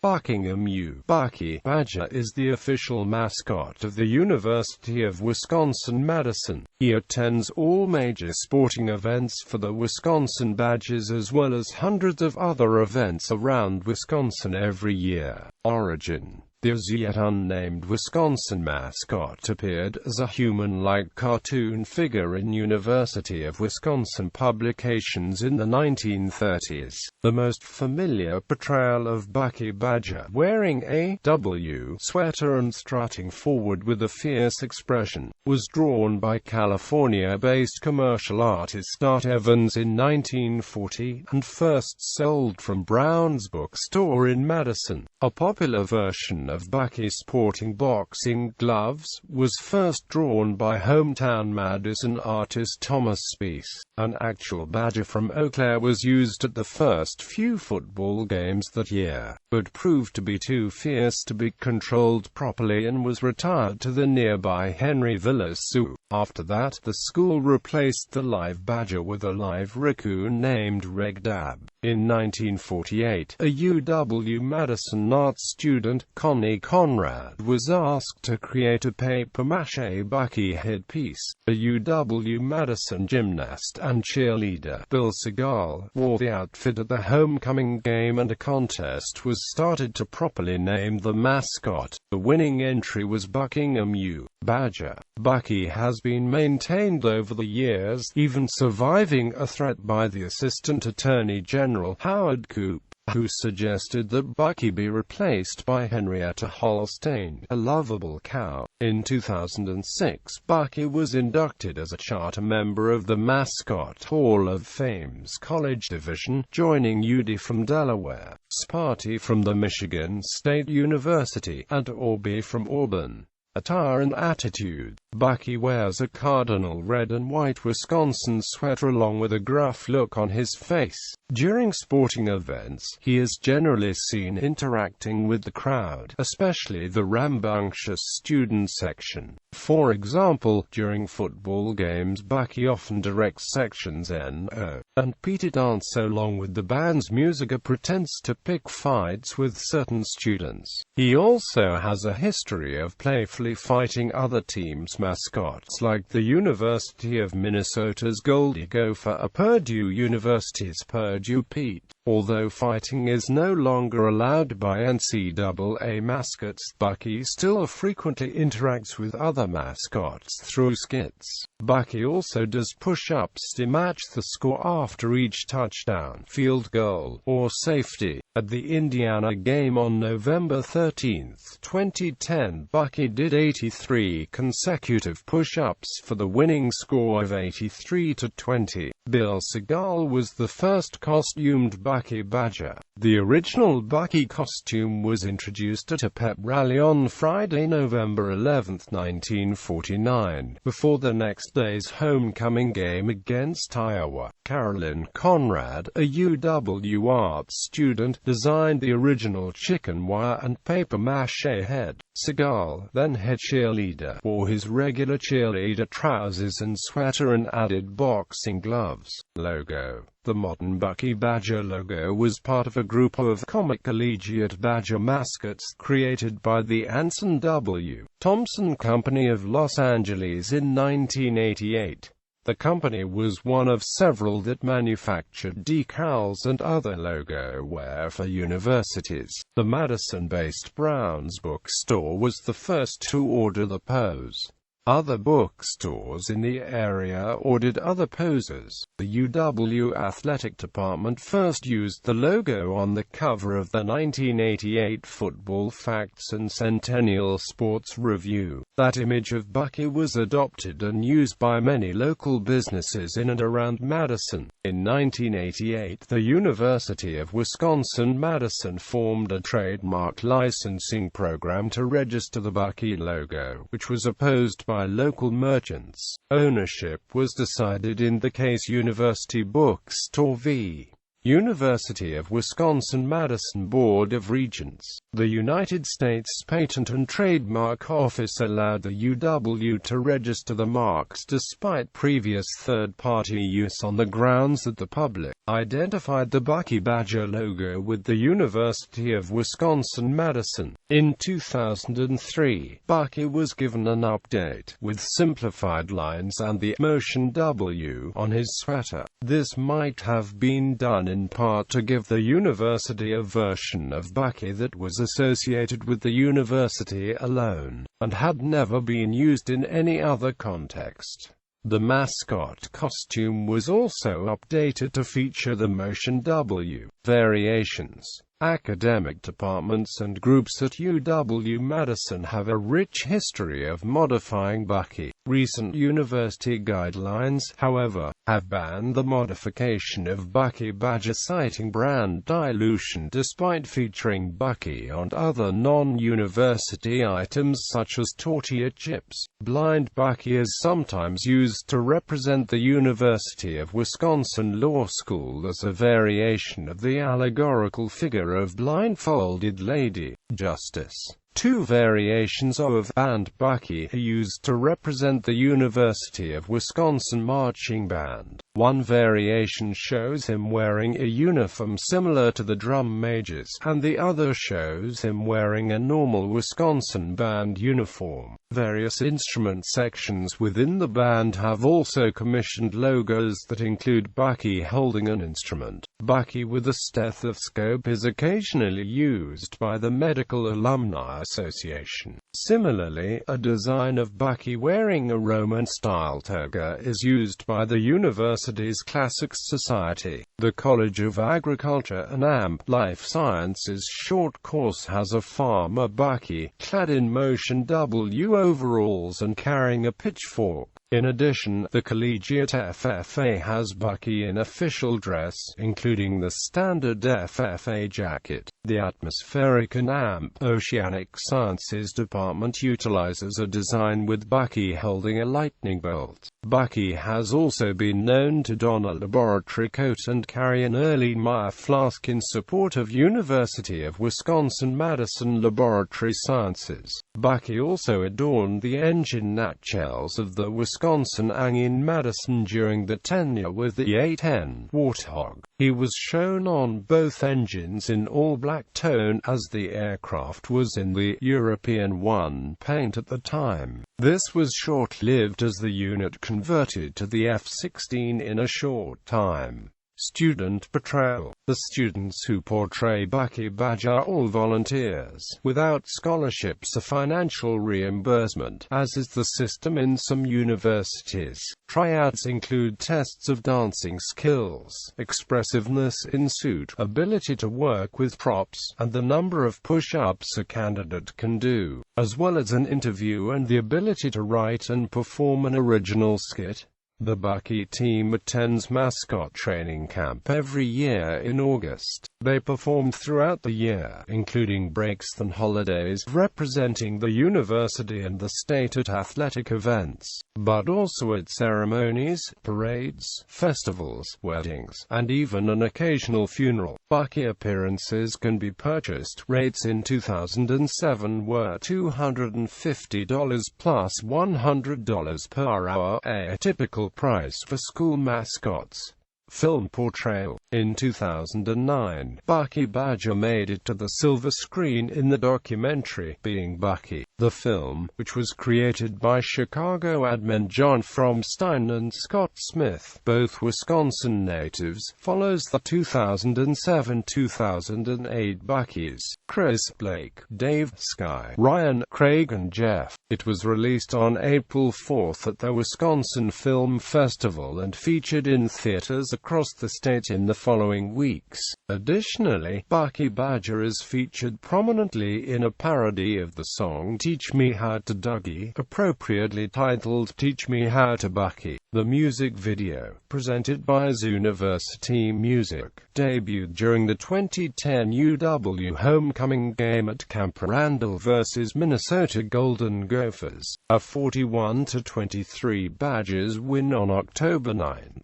Buckingham U. Bucky Badger is the official mascot of the University of Wisconsin-Madison. He attends all major sporting events for the Wisconsin Badgers as well as hundreds of other events around Wisconsin every year. Origin: the as-yet-unnamed Wisconsin mascot appeared as a human-like cartoon figure in University of Wisconsin publications in the 1930s. The most familiar portrayal of Bucky Badger, wearing a W sweater and strutting forward with a fierce expression, was drawn by California-based commercial artist Art Evans in 1940, and first sold from Brown's Bookstore in Madison. A popular version of Bucky sporting boxing gloves was first drawn by hometown Madison artist Thomas Spies. An actual badger from Eau Claire was used at the first few football games that year, but proved to be too fierce to be controlled properly and was retired to the nearby Henryville Zoo. After that, the school replaced the live badger with a live raccoon named Reg Dab. In 1948, a UW-Madison art student, Connie Conrad, was asked to create a papier-mâché Bucky headpiece. A UW-Madison gymnast and cheerleader, Bill Segal, wore the outfit at the homecoming game, and a contest was started to properly name the mascot. The winning entry was Buckingham U. Badger. Bucky has been maintained over the years, even surviving a threat by the Assistant Attorney General, Howard Koop, who suggested that Bucky be replaced by Henrietta Holstein, a lovable cow. In 2006, Bucky was inducted as a charter member of the Mascot Hall of Fame's College Division, joining UD from Delaware, Sparty from the Michigan State University, and Orby from Auburn. Attire and attitude: Bucky wears a cardinal red and white Wisconsin sweater along with a gruff look on his face. During sporting events, he is generally seen interacting with the crowd, especially the rambunctious student section. For example, during football games, Bucky often directs sections N.O. and P to dance along with the band's music or pretends to pick fights with certain students. He also has a history of playfully fighting other teams' mascots like the University of Minnesota's Goldie Gopher or Purdue University's Purdue Pete. Although fighting is no longer allowed by NCAA mascots, Bucky still frequently interacts with other mascots through skits. Bucky also does push-ups to match the score after each touchdown, field goal, or safety. At the Indiana game on November 13, 2010, Bucky did 83 consecutive push-ups for the winning score of 83-20. Bill Segal was the first costumed Bucky Badger. The original Bucky costume was introduced at a pep rally on Friday, November 11, 1949, before the next day's homecoming game against Iowa. Carolyn Conrad, a UW art student, designed the original chicken wire and papier-mâché head. Segal, then head cheerleader, wore his regular cheerleader trousers and sweater and added boxing gloves. Logo: the modern Bucky Badger logo was part of a group of comic collegiate badger mascots created by the Anson W. Thompson Company of Los Angeles in 1988. The company was one of several that manufactured decals and other logo wear for universities. The Madison-based Brown's Bookstore was the first to order the pose. Other bookstores in the area ordered other poses. The UW Athletic Department first used the logo on the cover of the 1988 Football Facts and Centennial Sports Review. That image of Bucky was adopted and used by many local businesses in and around Madison. In 1988, the University of Wisconsin-Madison formed a trademark licensing program to register the Bucky logo, which was opposed by local merchants. Ownership was decided in the case University Bookstore v. University of Wisconsin-Madison Board of Regents. The United States Patent and Trademark Office allowed the UW to register the marks despite previous third-party use on the grounds that the public identified the Bucky Badger logo with the University of Wisconsin-Madison. In 2003, Bucky was given an update with simplified lines and the motion W on his sweater. This might have been done in part to give the university a version of Bucky that was associated with the university alone, and had never been used in any other context. The mascot costume was also updated to feature the motion W. Variations. Academic departments and groups at UW-Madison have a rich history of modifying Bucky. Recent university guidelines, however, have banned the modification of Bucky Badger, citing brand dilution, despite featuring Bucky on other non-university items such as tortilla chips. Blind Bucky is sometimes used to represent the University of Wisconsin Law School as a variation of the allegorical figure of blindfolded Lady Justice. Two variations of Band Bucky are used to represent the University of Wisconsin Marching Band. One variation shows him wearing a uniform similar to the drum major's, and the other shows him wearing a normal Wisconsin band uniform. Various instrument sections within the band have also commissioned logos that include Bucky holding an instrument. Bucky with a stethoscope is occasionally used by the Medical Alumni Association. Similarly, a design of Bucky wearing a Roman-style toga is used by the university's Classics Society. The College of Agriculture and AMP Life Sciences short course has a farmer Bucky, clad in motion W overalls and carrying a pitchfork. In addition, the Collegiate FFA has Bucky in official dress, including the standard FFA jacket. The Atmospheric and AMP Oceanic Sciences department utilizes a design with Bucky holding a lightning bolt. Bucky has also been known to don a laboratory coat and carry an Erlenmeyer flask in support of University of Wisconsin-Madison Laboratory Sciences. Bucky also adorned the engine nacelles of the Wisconsin-ANG in Madison during the tenure with the A-10 Warthog. He was shown on both engines in all-black tone, as the aircraft was in the European 1 paint at the time. This was short-lived as the unit converted to the F-16 in a short time. Student portrayal. The students who portray Bucky Badger are all volunteers, without scholarships or financial reimbursement, as is the system in some universities. Tryouts include tests of dancing skills, expressiveness in suit, ability to work with props, and the number of push-ups a candidate can do, as well as an interview and the ability to write and perform an original skit. The Bucky team attends mascot training camp every year in August. They perform throughout the year, including breaks and holidays, representing the university and the state at athletic events, but also at ceremonies, parades, festivals, weddings, and even an occasional funeral. Bucky appearances can be purchased. Rates in 2007 were $250 plus $100 per hour, a typical price for school mascots. Film portrayal. In 2009, Bucky Badger made it to the silver screen in the documentary Being Bucky. The film, which was created by Chicago admin John Fromstein and Scott Smith, both Wisconsin natives, follows the 2007-2008 Buckies: Chris Blake, Dave, Sky, Ryan, Craig and Jeff. It was released on April 4 at the Wisconsin Film Festival and featured in theaters across the state in the following weeks. Additionally, Bucky Badger is featured prominently in a parody of the song Teach Me How to Dougie, appropriately titled Teach Me How to Bucky. The music video, presented by Zooniversity Music, debuted during the 2010 UW homecoming game at Camp Randall vs. Minnesota Golden Gophers. A 41-23 Badgers win on October 9.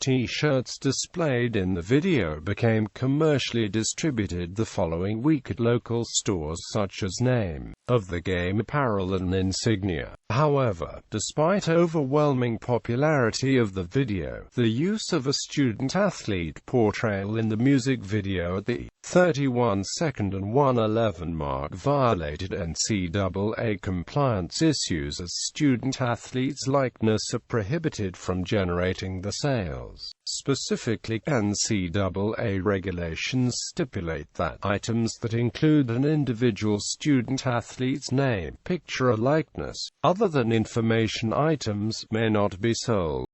T-shirts displayed in the video became commercially distributed the following week at local stores such as Name of the Game Apparel and Insignia. However, despite overwhelming popularity of the video, the use of a student-athlete portrayal in the music video at the 31-second and 1:11 mark violated NCAA compliance issues, as student-athletes' likeness are prohibited from generating the sales. Specifically, NCAA regulations stipulate that items that include an individual student-athlete's name, picture or likeness, other than information items, may not be sold.